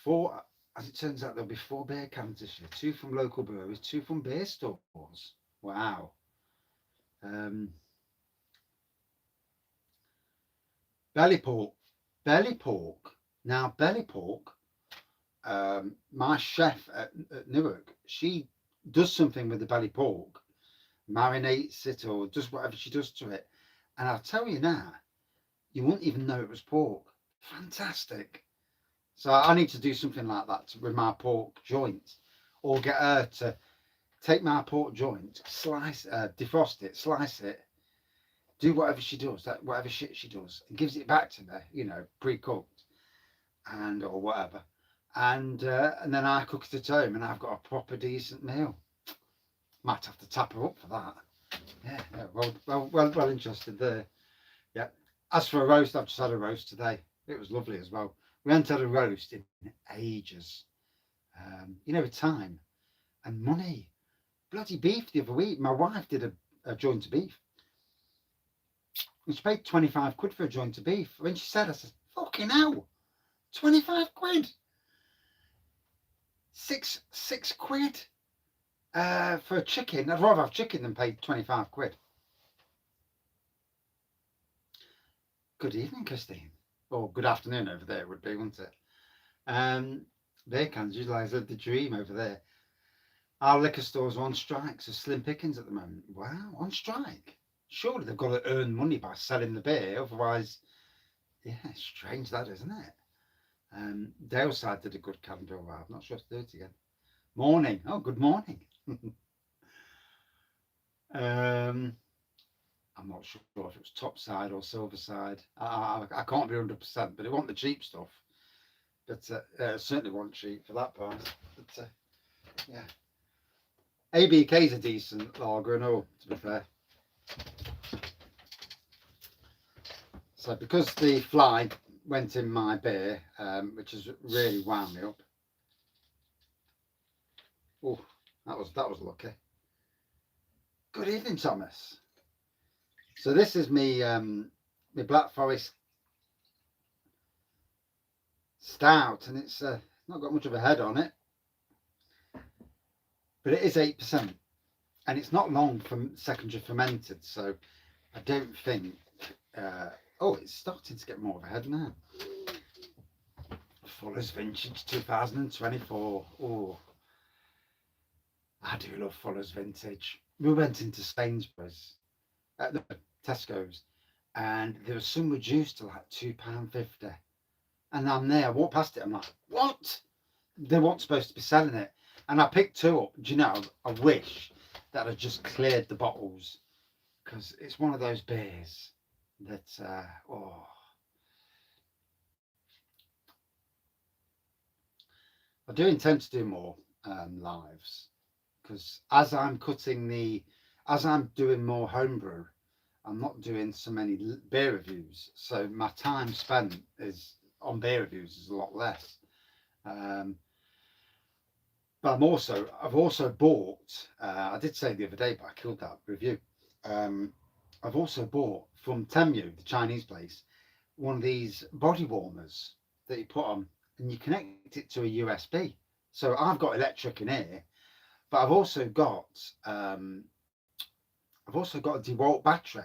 Four, as it turns out, there'll be 4 beer cans this year. 2 from local breweries, 2 from beer stores. Wow. Um, belly pork. Belly pork. Now, belly pork. My chef at Newark, she does something with the belly pork, marinates it or does whatever she does to it. And I'll tell you now, you wouldn't even know it was pork. Fantastic. So I need to do something like that with my pork joint, or get her to take my pork joint, defrost it, slice it, do whatever she does, whatever shit she does, and gives it back to me, you know, pre-cooked and or whatever. And then I cook it at home, and I've got a proper decent meal. Might have to tap her up for that. Yeah, yeah. Well interested there. Yeah. As for a roast, I've just had a roast today. It was lovely as well. We hadn't had a roast in ages. You know, with time and money. Bloody beef the other week. My wife did a joint of beef. And she paid 25 quid for a joint of beef. When she said, I said, fucking hell, 25 quid. Six quid for a chicken. I'd rather have chicken than pay 25 quid. Good evening, Christine. Or good afternoon over there would be, wouldn't it? Beer cans, utilise the dream over there. Our liquor stores are on strike, so slim pickings at the moment. Wow, on strike. Surely they've got to earn money by selling the beer, otherwise, yeah, strange that, isn't it? Daleside did a good calendar a while. I'm not sure if they do it again. Morning. Oh, good morning. I'm not sure if it was top side or silver side. I can't be 100%, but it wasn't the cheap stuff. but certainly wasn't cheap for that price. But yeah, ABK is a decent lager and all, to be fair. So because the fly went in my beer, which has really wound me up. Oh, that was lucky. Good evening, Thomas. So this is me my Black Forest stout, and it's not got much of a head on it, but it is 8%, and it's not long from secondary fermented, so I don't think. Oh, it's starting to get more of a head now. Fuller's Vintage 2024. Oh, I do love Fuller's Vintage. We went into Sainsbury's, no, Tesco's, and there was some reduced to like £2.50. And I'm there, I walk past it, I'm like, what? They weren't supposed to be selling it. And I picked two up. Do you know, I wish that I just cleared the bottles, because it's one of those beers that, oh. I do intend to do more lives, because as I'm doing more homebrew, I'm not doing so many beer reviews. So my time spent is on beer reviews is a lot less. But I've also bought, I did say the other day, but I killed that review. I've also bought from Temu, the Chinese place, one of these body warmers that you put on and you connect it to a USB. So I've got electric in here, but I've also got a DeWalt battery,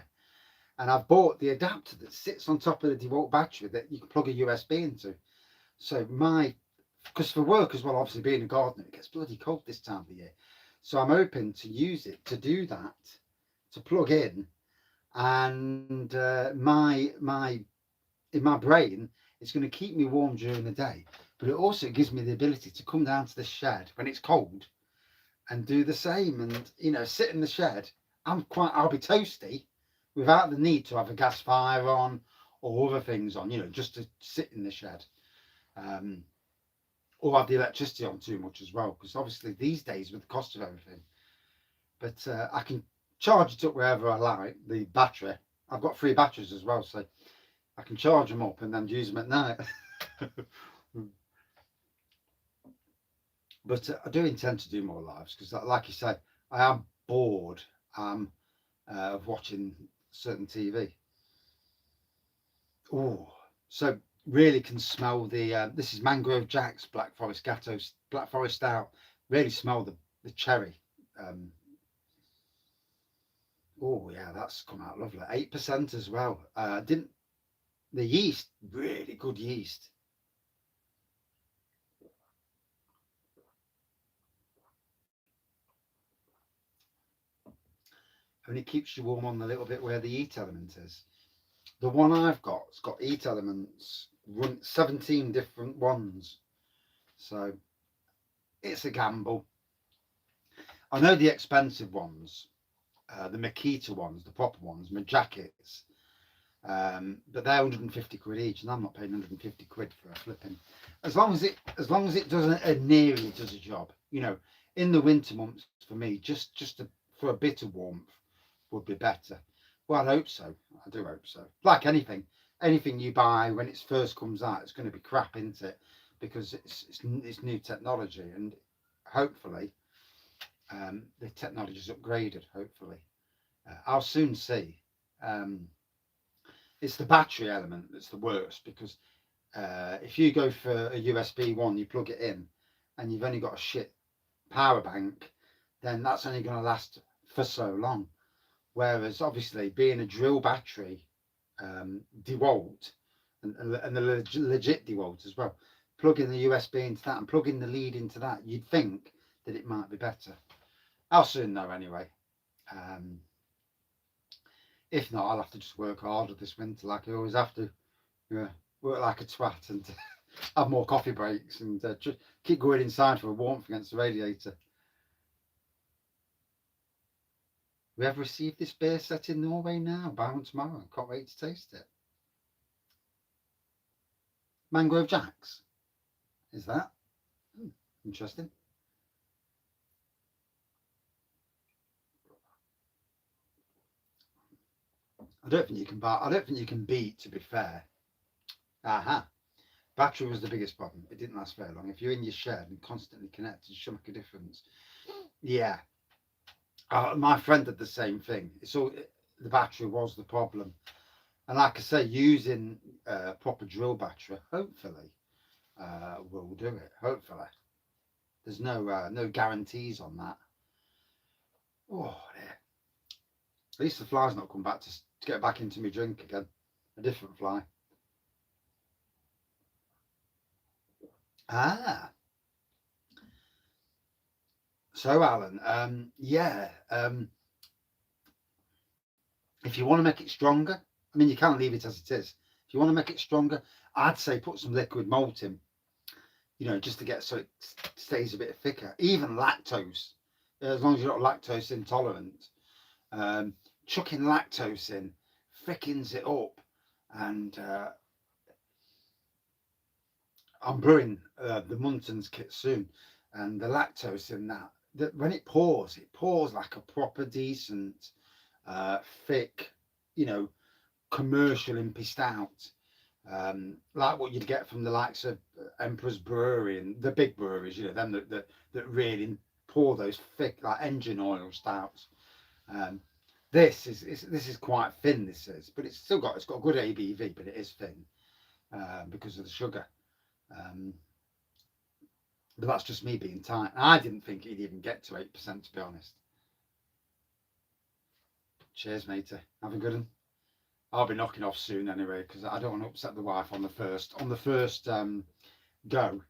and I've bought the adapter that sits on top of the DeWalt battery that you can plug a USB into. So because for work as well, obviously being a gardener, it gets bloody cold this time of the year. So I'm hoping to use it to do that, to plug in, and in my brain, it's going to keep me warm during the day, but it also gives me the ability to come down to the shed when it's cold and do the same, and sit in the shed. I'll be toasty without the need to have a gas fire on or other things on, just to sit in the shed. Or have the electricity on too much as well, because obviously these days with the cost of everything. But I can charge it up wherever I like, the battery. I've got 3 batteries as well, so I can charge them up and then use them at night. But I do intend to do more lives, because like you say, I am bored of watching certain TV. Oh, so really can smell the this is Mangrove Jack's Black Forest Stout. Really smell the cherry. Oh yeah, that's come out lovely. 8% as well. Didn't the yeast, really good yeast. And it keeps you warm on the little bit where the heat element is. The one I've got's got heat elements, 17 different ones. So it's a gamble. I know the expensive ones, the Makita ones, the proper ones, my jackets, but they're 150 quid each, and I'm not paying 150 quid for a flipping. As long as it doesn't nearly does a job, in the winter months for me, for a bit of warmth would be better. Well, I hope so. I do hope so. Like anything you buy when it first comes out, it's going to be crap, isn't it? Because it's new technology, and hopefully the technology's upgraded. Hopefully, I'll soon see. It's the battery element that's the worst, because if you go for a USB one, you plug it in, and you've only got a shit power bank, then that's only going to last for so long. Whereas obviously being a drill battery, DeWalt, and the legit DeWalt as well, plug in the USB into that and plug in the lead into that, you'd think that it might be better. I'll soon know anyway. If not, I'll have to just work harder this winter like I always have to. Work like a twat and have more coffee breaks and just keep going inside for a warmth against the radiator. We have received this beer set in Norway now. Buy one tomorrow. Can't wait to taste it. Mangrove Jack's. is that. Interesting. I don't think you can buy. I don't think you can beat. To be fair, aha. Battery was the biggest problem. It didn't last very long. If you're in your shed and constantly connected, it should make a difference. Yeah, my friend did the same thing. So the battery was the problem, and like I say, using proper drill battery, hopefully, will do it. Hopefully, there's no guarantees on that. Oh dear. At least the fly's not come back to get back into my drink again. A different fly. Ah, so Alan, yeah. If you want to make it stronger, I mean, you can't leave it as it is. If you want to make it stronger, I'd say put some liquid malt in, just to get so it stays a bit thicker. Even lactose, as long as you're not lactose intolerant, chucking lactose in thickens it up. And I'm brewing the Muntons kit soon, and the lactose in that when it pours like a proper decent, thick, you know, commercial impy stout, like what you'd get from the likes of Emperor's Brewery and the big breweries, them that really pour those thick like engine oil stouts. Um, this is quite thin. This is, but it's got a good ABV, but it is thin because of the sugar. Um, but that's just me being tight. I didn't think it'd even get to 8%, to be honest. Cheers, matey. Have a good one. I'll be knocking off soon anyway because I don't want to upset the wife on the first go.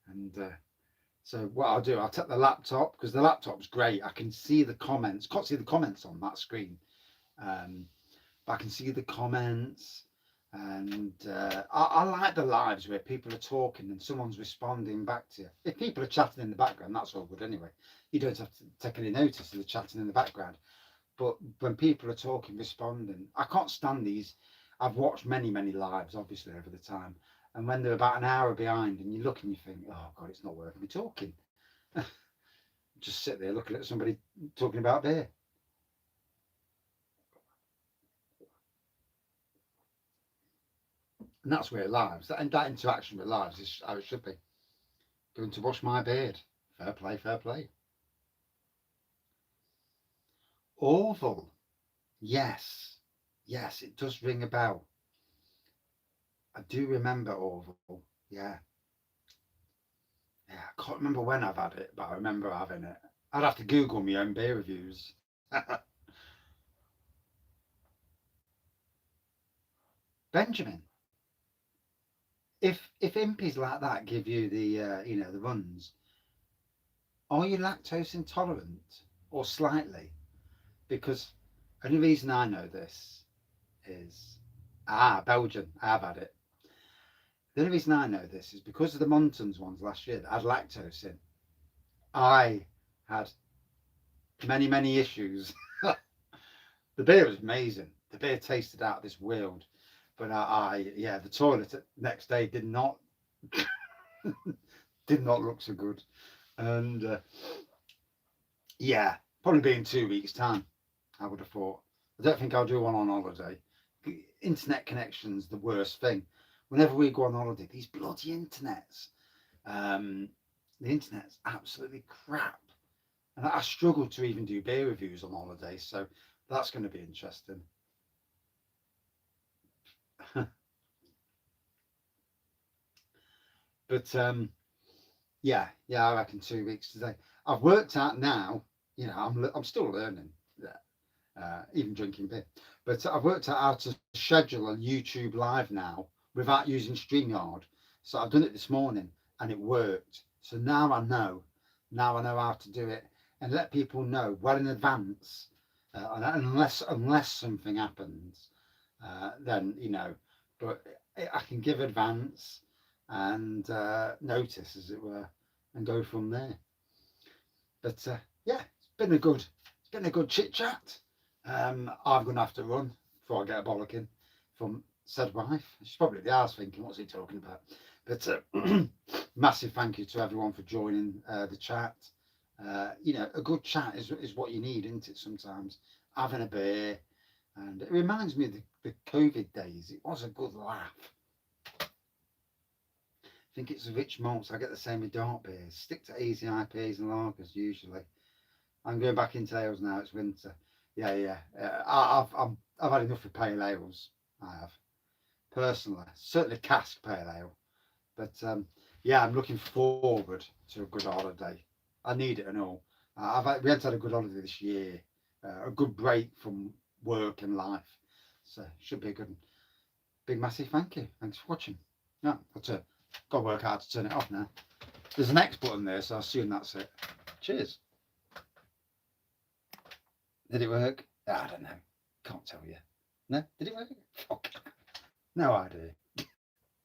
And so what I'll do, I'll take the laptop because the laptop's great. I can see the comments. Can't see the comments on that screen, but I can see the comments. And I like the lives where people are talking and someone's responding back to you. If people are chatting in the background, that's all good anyway. You don't have to take any notice of the chatting in the background. But when people are talking, responding, I can't stand these. I've watched many, many lives, obviously, over the time. And when they're about an hour behind and you look and you think, oh, God, it's not worth me talking. Just sit there looking at somebody talking about beer. And that's where lives, that interaction with lives is how it should be. Going to wash my beard. Fair play, fair play. Orville. Yes. Yes, it does ring a bell. I do remember Orville. Yeah. Yeah, I can't remember when I've had it, but I remember having it. I'd have to Google my own beer reviews. Benjamin, if impies like that give you the runs, are you lactose intolerant or slightly? Because only reason I know this is Belgian. I've had it. The only reason I know this is because of the Montons ones last year that had lactose in. I had many, many issues. The beer was amazing. The beer tasted out of this world. But the toilet next day did not look so good. And probably be in 2 weeks' time, I would have thought. I don't think I'll do one on holiday. Internet connection's the worst thing. Whenever we go on holiday, these bloody internets, the internet's absolutely crap. And I struggle to even do beer reviews on holiday, so that's going to be interesting. But I reckon 2 weeks today. I've worked out now. I'm still learning. Even drinking beer, but I've worked out how to schedule a YouTube live now without using StreamYard. So I've done it this morning and it worked. So now I know how to do it and let people know well in advance. Unless something happens, then but I can give advance and notice, as it were, and go from there. But it's been a good chit chat. I'm going to have to run before I get a bollocking from said wife. She's probably the arse thinking, what's he talking about? But Massive thank you to everyone for joining the chat. You know, a good chat is what you need, isn't it? Sometimes having a beer, and it reminds me of the COVID days. It was a good laugh. I think it's the rich malts. I get the same with dark beers. Stick to easy IPAs and lagers usually. I'm going back into ales now. It's winter. Yeah. I've had enough of pale ales. I have personally, certainly cask pale ale. But yeah, I'm looking forward to a good holiday. I need it and all. We haven't had a good holiday this year. A good break from work and life. So should be a good, big, massive thank you. Thanks for watching. Yeah, got to work hard to turn it off now. There's an X button there, so I assume that's it. Cheers. Did it work? I don't know. Can't tell you. No? Did it work? Okay. No idea.